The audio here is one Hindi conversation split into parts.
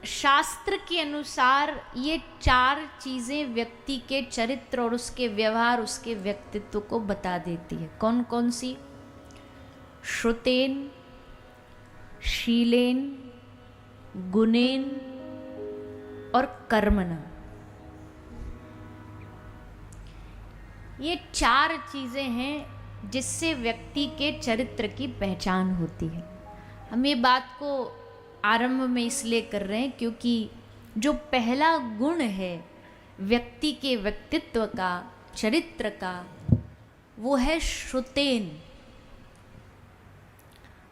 शास्त्र के अनुसार ये 4 चीजें व्यक्ति के चरित्र और उसके व्यवहार, उसके व्यक्तित्व को बता देती है। कौन कौन सी? श्रुतेन, शीलेन, गुणेन और कर्मणा। ये 4 चीजें हैं जिससे व्यक्ति के चरित्र की पहचान होती है। हम ये बात को आरंभ में इसलिए कर रहे हैं क्योंकि जो पहला गुण है व्यक्ति के व्यक्तित्व का, चरित्र का, वो है श्रुतेन।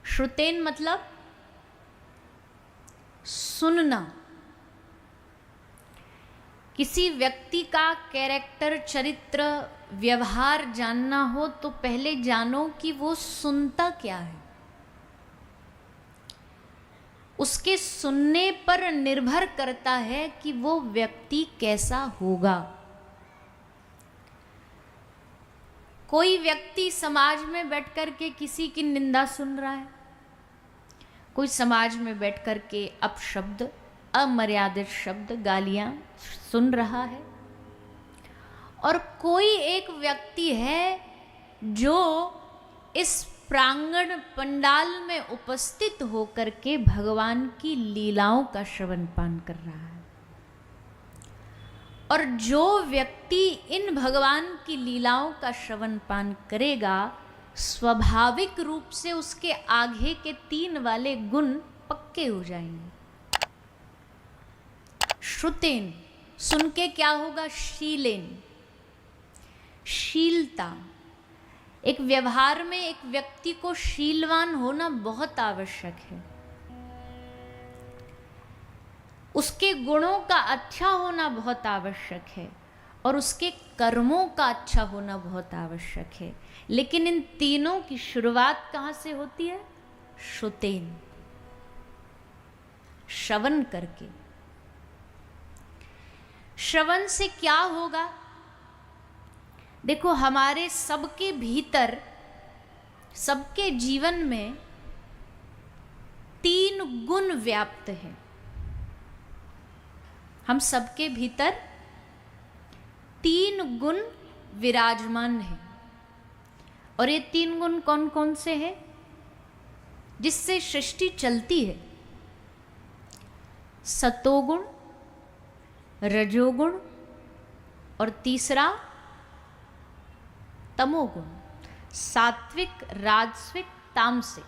श्रुतेन मतलब सुनना। किसी व्यक्ति का कैरेक्टर, चरित्र, व्यवहार जानना हो तो पहले जानो कि वो सुनता क्या है। उसके सुनने पर निर्भर करता है कि वो व्यक्ति कैसा होगा। कोई व्यक्ति समाज में बैठकर के किसी की निंदा सुन रहा है, कोई समाज में बैठकर के अपशब्द, अमर्यादित शब्द, गालियां सुन रहा है, और कोई एक व्यक्ति है जो इस प्रांगण पंडाल में उपस्थित होकर के भगवान की लीलाओं का श्रवण पान कर रहा है। और जो व्यक्ति इन भगवान की लीलाओं का श्रवण पान करेगा, स्वाभाविक रूप से उसके आगे के 3 वाले गुण पक्के हो जाएंगे। श्रुतेन, सुन के क्या होगा? शीलेन, शीलता। एक व्यवहार में एक व्यक्ति को शीलवान होना बहुत आवश्यक है। उसके गुणों का अच्छा होना बहुत आवश्यक है और उसके कर्मों का अच्छा होना बहुत आवश्यक है। लेकिन इन तीनों की शुरुआत कहाँ से होती है? श्रुतेन, श्रवण करके। श्रवण से क्या होगा? देखो, हमारे सबके भीतर, सबके जीवन में 3 गुण व्याप्त हैं। हम सबके भीतर 3 गुण विराजमान हैं। और ये 3 गुण कौन कौन से हैं जिससे सृष्टि चलती है? सतोगुण, रजोगुण और तीसरा तमोगुण। सात्विक, राजसिक, तामसिक।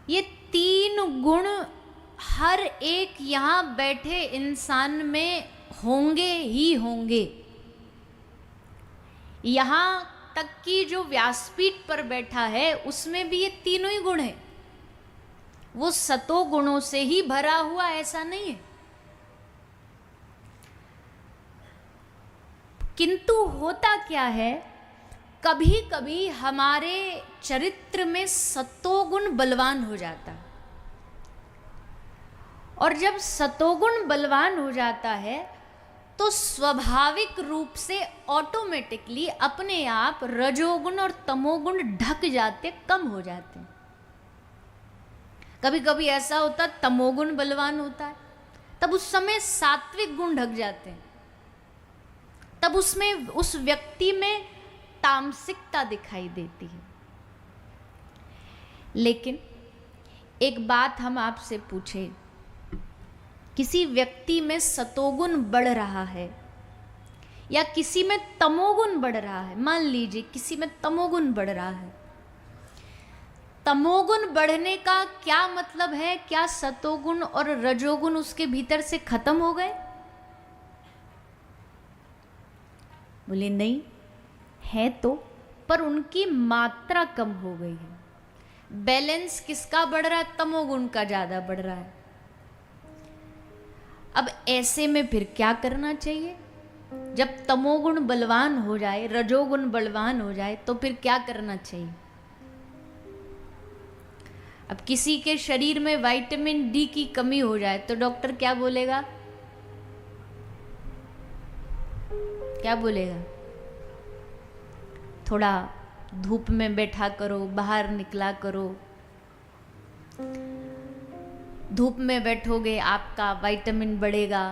ये 3 गुण हर एक यहां बैठे इंसान में होंगे ही होंगे। यहां तक कि जो व्यासपीठ पर बैठा है उसमें भी ये तीनों ही गुण हैं। वो सतो गुणों से ही भरा हुआ ऐसा नहीं है। किंतु होता क्या है, कभी कभी हमारे चरित्र में सतोगुण बलवान हो जाता है। और जब सतोगुण बलवान हो जाता है तो स्वाभाविक रूप से ऑटोमेटिकली अपने आप रजोगुण और तमोगुण ढक जाते, कम हो जाते हैं। कभी कभी ऐसा होता है तमोगुण बलवान होता है, तब उस समय सात्विक गुण ढक जाते हैं। तब उसमें, उस व्यक्ति में तामसिकता दिखाई देती है। लेकिन एक बात हम आपसे पूछे, किसी व्यक्ति में सतोगुण बढ़ रहा है या किसी में तमोगुण बढ़ रहा है, मान लीजिए किसी में तमोगुण बढ़ रहा है, तमोगुण बढ़ने का क्या मतलब है? क्या सतोगुण और रजोगुण उसके भीतर से खत्म हो गए? बोले नहीं, है तो, पर उनकी मात्रा कम हो गई है। बैलेंस किसका बढ़ रहा है? तमोगुण का ज्यादा बढ़ रहा है। अब ऐसे में फिर क्या करना चाहिए? जब तमोगुण बलवान हो जाए, रजोगुण बलवान हो जाए, तो फिर क्या करना चाहिए? अब किसी के शरीर में विटामिन डी की कमी हो जाए तो डॉक्टर क्या बोलेगा? क्या बोलेगा? थोड़ा धूप में बैठा करो, बाहर निकला करो। धूप में बैठोगे आपका विटामिन बढ़ेगा।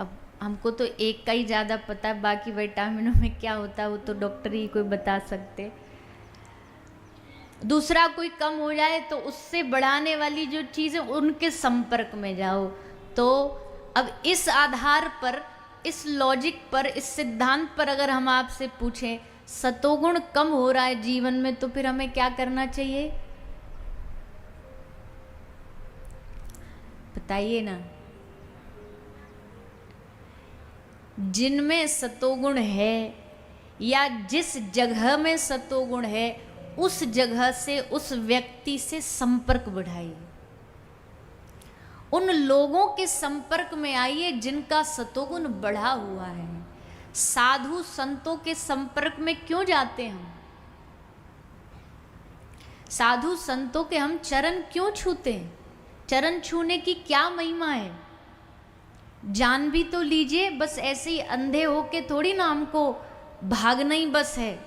अब हमको तो एक का ही ज़्यादा पता है, बाकी विटामिनों में क्या होता है वो तो डॉक्टर ही कोई बता सकते। दूसरा कोई कम हो जाए तो उससे बढ़ाने वाली जो चीज़ है उनके संपर्क में जाओ। तो अब इस आधार पर, इस लॉजिक पर, इस सिद्धांत पर अगर हम आपसे पूछें सतोगुण कम हो रहा है जीवन में तो फिर हमें क्या करना चाहिए, बताइए ना। जिनमें सतोगुण है या जिस जगह में सतोगुण है उस जगह से, उस व्यक्ति से संपर्क बढ़ाइए। उन लोगों के संपर्क में आइए जिनका सतोगुण बढ़ा हुआ है। साधु संतों के संपर्क में क्यों जाते हैं हम? साधु संतों के हम चरण क्यों छूते हैं? चरण छूने की क्या महिमा है? जान भी तो लीजिए, बस ऐसे ही अंधे होके थोड़ी ना हमको भागना ही बस है।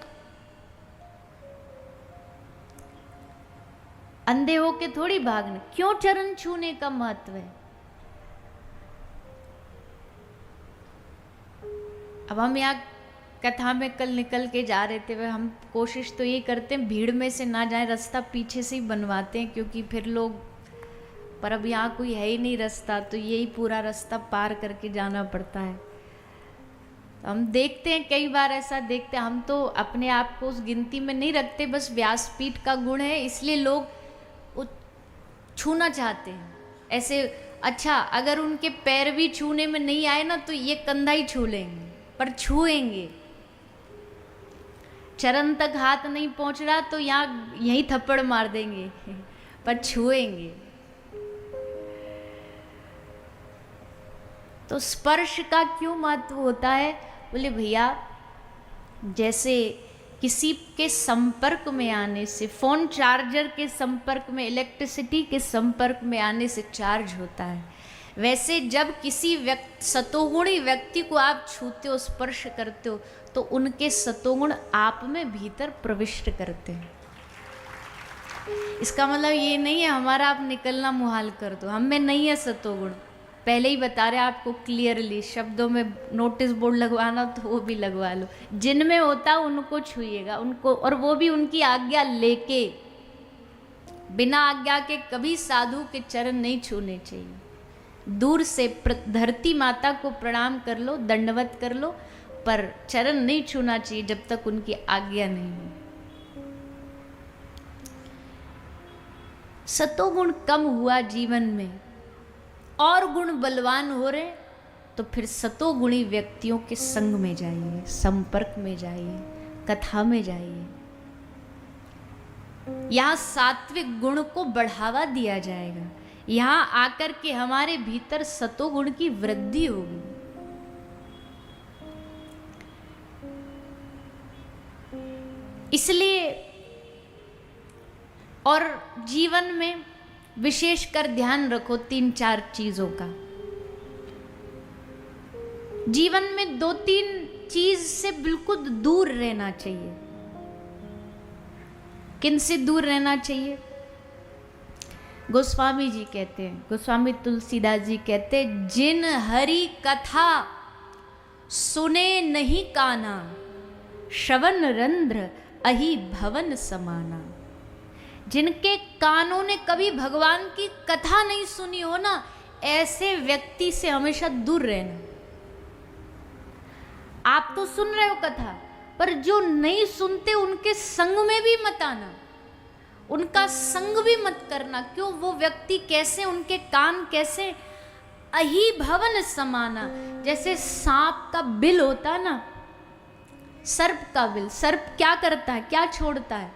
अंधे होके थोड़ी भागना, क्यों चरण छूने का महत्व है? अब हम यहाँ कथा में कल निकल के जा रहे थे, हम कोशिश तो ये करते हैं भीड़ में से ना जाए, रास्ता पीछे से ही बनवाते हैं क्योंकि फिर लोग, पर अब यहाँ कोई है ही नहीं रास्ता, तो यही पूरा रास्ता पार करके जाना पड़ता है। हम देखते हैं, कई बार ऐसा देखते हैं, हम तो अपने आप को उस गिनती में नहीं रखते, बस व्यासपीठ का गुण है इसलिए लोग छूना चाहते हैं ऐसे। अच्छा, अगर उनके पैर भी छूने में नहीं आए ना तो ये कंधा ही छू लेंगे, पर छूएंगे। चरण तक हाथ नहीं पहुंच रहा तो यहाँ यही थप्पड़ मार देंगे पर छुएंगे। तो स्पर्श का क्यों महत्व होता है? बोले भैया, जैसे किसी के संपर्क में आने से, फोन चार्जर के संपर्क में, इलेक्ट्रिसिटी के संपर्क में आने से चार्ज होता है, वैसे जब किसी सतोगुणी व्यक्ति को आप छूते हो, स्पर्श करते हो, तो उनके सतोगुण आप में भीतर प्रविष्ट करते हैं। इसका मतलब ये नहीं है हमारा आप निकलना मुहाल कर दो, हम में नहीं है सतोगुण। पहले ही बता रहे आपको क्लियरली, शब्दों में नोटिस बोर्ड लगवाना तो वो भी लगवा लो। जिनमें होता उनको छूइएगा, उनको, और वो भी उनकी आज्ञा लेके। बिना आज्ञा के कभी साधु के चरण नहीं छूने चाहिए। दूर से धरती माता को प्रणाम कर लो, दंडवत कर लो, पर चरण नहीं छूना चाहिए जब तक उनकी आज्ञा नहीं हो। सतोगुण कम हुआ जीवन में और गुण बलवान हो रहे, तो फिर सतोगुणी व्यक्तियों के संग में जाइए, संपर्क में जाइए, कथा में जाइए। यहाँ सात्विक गुण को बढ़ावा दिया जाएगा, यहाँ आकर के हमारे भीतर सतोगुण की वृद्धि होगी। इसलिए और जीवन में विशेषकर ध्यान रखो 3-4 चीजों का। जीवन में 2-3 चीज से बिल्कुल दूर रहना चाहिए। किन से दूर रहना चाहिए? गोस्वामी जी कहते हैं, गोस्वामी तुलसीदास जी कहते हैं, जिन हरि कथा सुने नहीं काना, श्रवण रंध्र अहि भवन समाना। जिनके कानों ने कभी भगवान की कथा नहीं सुनी हो ना, ऐसे व्यक्ति से हमेशा दूर रहना। आप तो सुन रहे हो कथा, पर जो नहीं सुनते उनके संग में भी मत आना, उनका संग भी मत करना। क्यों? वो व्यक्ति कैसे, उनके कान कैसे, अहि भवन समाना। जैसे सांप का बिल होता ना, सर्प का बिल, सर्प क्या करता है, क्या छोड़ता है?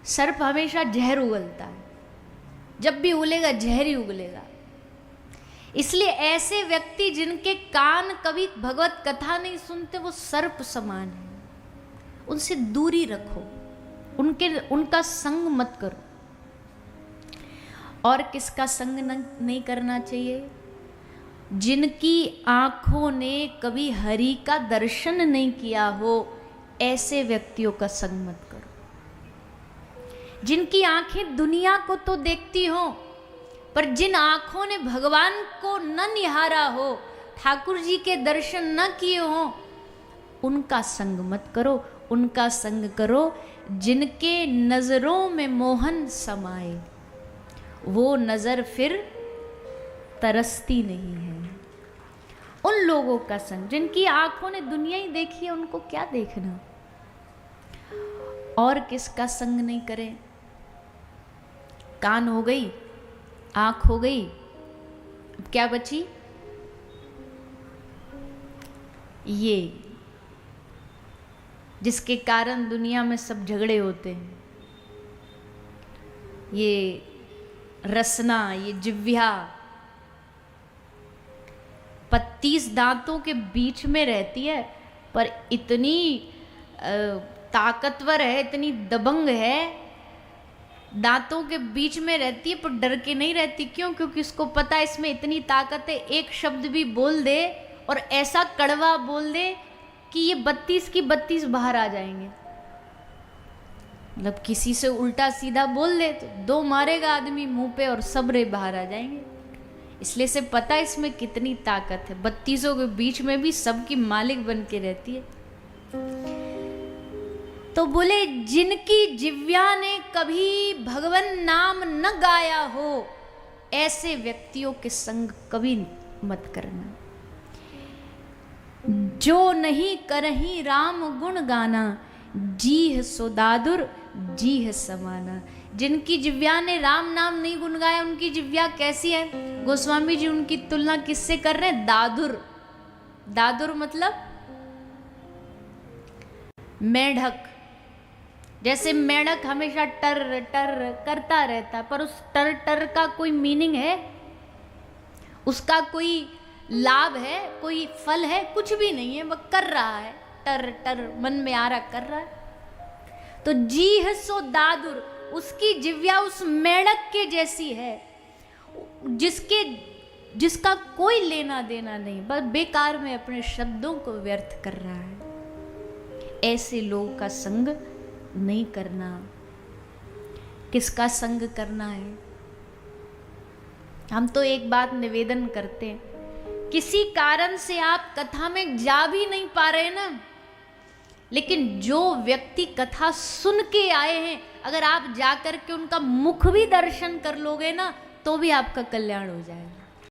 सर्प हमेशा जहर उगलता है, जब भी उगलेगा जहर ही उगलेगा। इसलिए ऐसे व्यक्ति जिनके कान कभी भगवत कथा नहीं सुनते, वो सर्प समान है, उनसे दूरी रखो, उनका संग मत करो। और किसका संग नहीं करना चाहिए? जिनकी आंखों ने कभी हरि का दर्शन नहीं किया हो, ऐसे व्यक्तियों का संग मत करो। जिनकी आंखें दुनिया को तो देखती हों, पर जिन आंखों ने भगवान को न निहारा हो, ठाकुर जी के दर्शन न किए हों, उनका संग मत करो। उनका संग करो जिनके नजरों में मोहन समाए, वो नजर फिर तरसती नहीं है। उन लोगों का संग जिनकी आंखों ने दुनिया ही देखी है, उनको क्या देखना। और किसका संग नहीं करें। कान हो गई, आंख हो गई, अब क्या बची? ये जिसके कारण दुनिया में सब झगड़े होते हैं, ये रसना, ये जिह्वा 32 दांतों के बीच में रहती है, पर इतनी ताकतवर है, इतनी दबंग है, दांतों के बीच में रहती है पर डर के नहीं रहती। क्यों? क्योंकि उसको पता है इसमें इतनी ताकत है, एक शब्द भी बोल दे और ऐसा कड़वा बोल दे कि ये 32 की 32 बाहर आ जाएंगे। मतलब किसी से उल्टा सीधा बोल दे तो 2 मारेगा आदमी मुंह पे और सबरे बाहर आ जाएंगे। इसलिए से पता है इसमें कितनी ताकत है। 32 के बीच में भी सबकी मालिक बन के रहती है। तो बोले जिनकी जिह्वा ने कभी भगवान नाम न गाया हो, ऐसे व्यक्तियों के संग कभी मत करना। जो नहीं करही राम गुण गाना, जीह सो दादुर जीह समाना। जिनकी जिह्वा ने राम नाम नहीं गुण गाया, उनकी जिह्वा कैसी है? गोस्वामी जी उनकी तुलना किससे कर रहे हैं? दादुर। दादुर मतलब मेढक। जैसे मेढक हमेशा टर टर करता रहता, पर उस टर टर का कोई मीनिंग है? उसका कोई लाभ है? कोई फल है? कुछ भी नहीं है, वह कर रहा है, टर टर मन में आ रहा कर रहा है। तो जीह सो दादुर, उसकी जिह्वा उस मेढक के जैसी है, जिसका कोई लेना देना नहीं, बस बेकार में अपने शब्दों को व्यर्थ कर रहा है। ऐसे लोगों का संग नहीं करना। किसका संग करना है? हम तो एक बात निवेदन करते हैं, किसी कारण से आप कथा में जा भी नहीं पा रहे ना, लेकिन जो व्यक्ति कथा सुन के आए हैं, अगर आप जाकर के उनका मुख भी दर्शन कर लोगे ना, तो भी आपका कल्याण हो जाएगा।